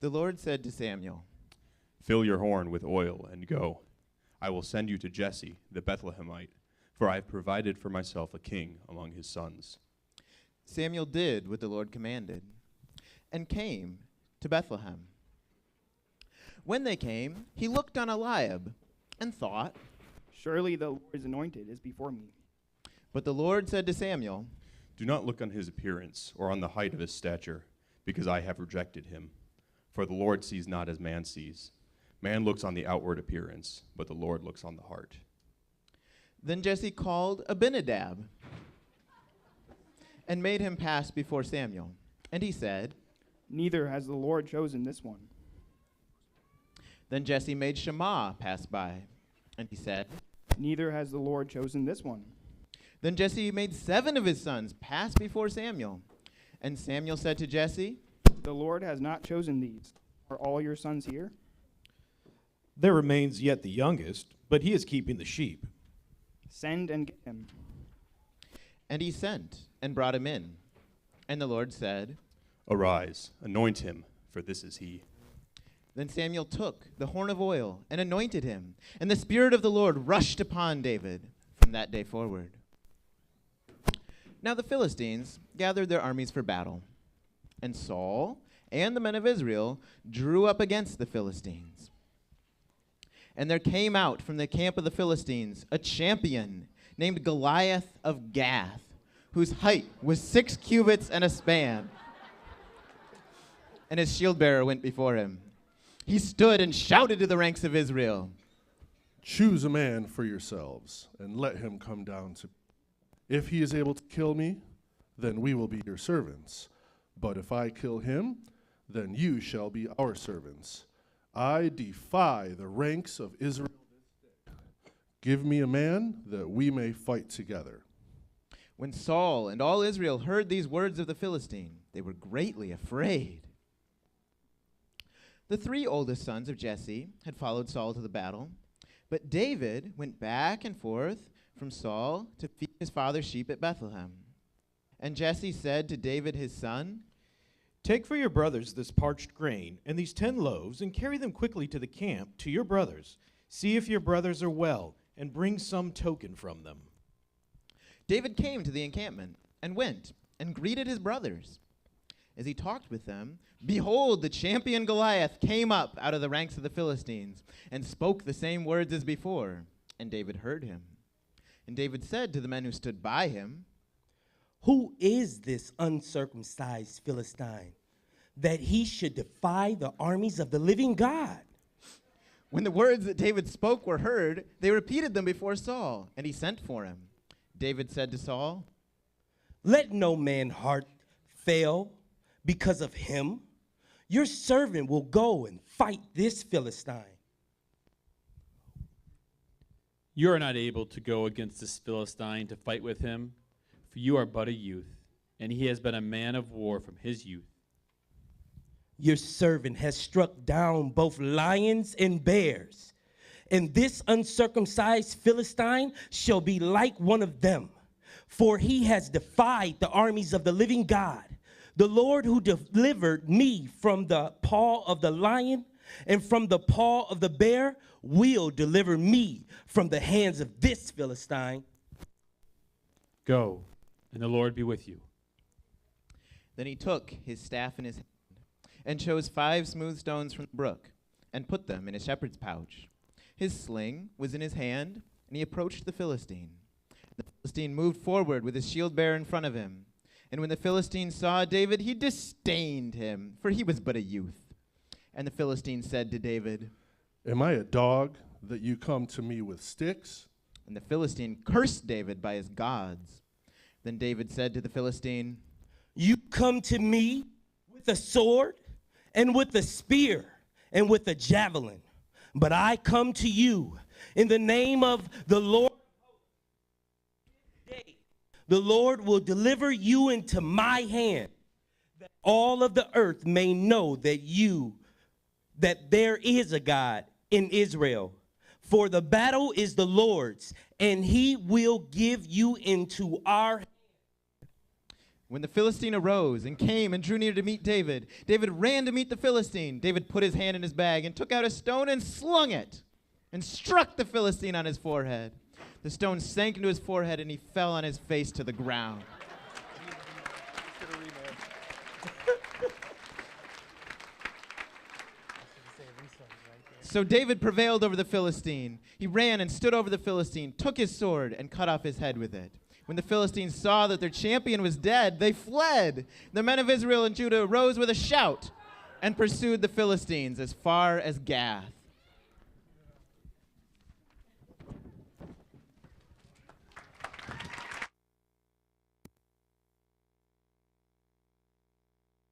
The Lord said to Samuel, "Fill your horn with oil and go. I will send you to Jesse, the Bethlehemite, for I have provided for myself a king among his sons." Samuel did what the Lord commanded, and came to Bethlehem. When they came, he looked on Eliab, and thought, "Surely the Lord's anointed is before me." But the Lord said to Samuel, "Do not look on his appearance or on the height of his stature, because I have rejected him. For the Lord sees not as man sees. Man looks on the outward appearance, but the Lord looks on the heart." Then Jesse called Abinadab and made him pass before Samuel. And he said, "Neither has the Lord chosen this one." Then Jesse made Shammah pass by. And he said, "Neither has the Lord chosen this one." Then Jesse made 7 of his sons pass before Samuel. And Samuel said to Jesse, "The Lord has not chosen these. Are all your sons here?" "There remains yet the youngest, but he is keeping the sheep." "Send and get him." And he sent and brought him in. And the Lord said, "Arise, anoint him, for this is he." Then Samuel took the horn of oil and anointed him. And the Spirit of the Lord rushed upon David from that day forward. Now the Philistines gathered their armies for battle. And Saul and the men of Israel drew up against the Philistines. And there came out from the camp of the Philistines a champion named Goliath of Gath, whose height was 6 cubits and a span. And his shield-bearer went before him. He stood and shouted to the ranks of Israel, "Choose a man for yourselves, and let him come down to me. If he is able to kill me, then we will be your servants. But if I kill him, then you shall be our servants. I defy the ranks of Israel this day. Give me a man that we may fight together." When Saul and all Israel heard these words of the Philistine, they were greatly afraid. The 3 oldest sons of Jesse had followed Saul to the battle, but David went back and forth from Saul to feed his father's sheep at Bethlehem. And Jesse said to David his son, "Take for your brothers this parched grain and these 10 loaves, and carry them quickly to the camp to your brothers. See if your brothers are well, and bring some token from them." David came to the encampment and went and greeted his brothers. As he talked with them, behold, the champion Goliath came up out of the ranks of the Philistines and spoke the same words as before, and David heard him. And David said to the men who stood by him, "Who is this uncircumcised Philistine, that he should defy the armies of the living God?" When the words that David spoke were heard, they repeated them before Saul, and he sent for him. David said to Saul, "Let no man's heart fail because of him. Your servant will go and fight this Philistine." "You are not able to go against this Philistine to fight with him, for you are but a youth, and he has been a man of war from his youth." "Your servant has struck down both lions and bears, and this uncircumcised Philistine shall be like one of them, for he has defied the armies of the living God. The Lord who delivered me from the paw of the lion and from the paw of the bear will deliver me from the hands of this Philistine." "Go, and the Lord be with you." Then he took his staff in his hand and chose 5 smooth stones from the brook and put them in his shepherd's pouch. His sling was in his hand, and he approached the Philistine. The Philistine moved forward with his shield-bearer in front of him. And when the Philistine saw David, he disdained him, for he was but a youth. And the Philistine said to David, "Am I a dog that you come to me with sticks?" And the Philistine cursed David by his gods. Then David said to the Philistine, "You come to me with a sword and with a spear and with a javelin, but I come to you in the name of the Lord. The Lord will deliver you into my hand, that all of the earth may know that there is a God in Israel. For the battle is the Lord's, and he will give you into our hand." When the Philistine arose and came and drew near to meet David, David ran to meet the Philistine. David put his hand in his bag and took out a stone and slung it and struck the Philistine on his forehead. The stone sank into his forehead and he fell on his face to the ground. So David prevailed over the Philistine. He ran and stood over the Philistine, took his sword, and cut off his head with it. When the Philistines saw that their champion was dead, they fled. The men of Israel and Judah rose with a shout and pursued the Philistines as far as Gath.